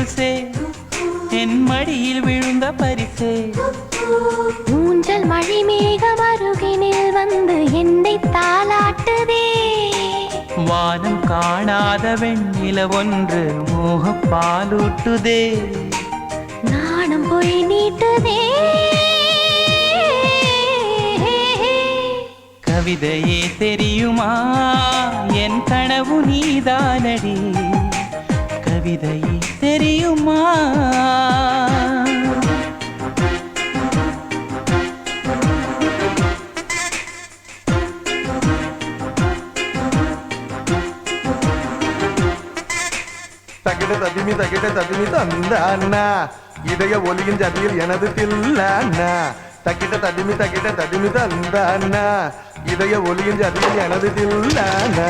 கொலுசே என் மடியில் விழுந்த பரிசே ஊஞ்சல் மழை மேகம் அருகினில் வந்து என்னை தாளாட்டுதே வானம் காணாத வெண்ணில ஒன்று மோகப் பாலூட்டுதே நாணம் போய் நீட்டுதே கவிதையே தெரியுமா என் கனவு நீதானடி கவிதையே தெரியுமா தகிட ததிமி தந்த அண்ணா இதய ஒலியின் ஜதியில் எனது தில்ல அண்ணா தகிட ததிமி தந்த அண்ணா இதய ஒலியின் ஜதியில் எனது தில்ல அண்ணா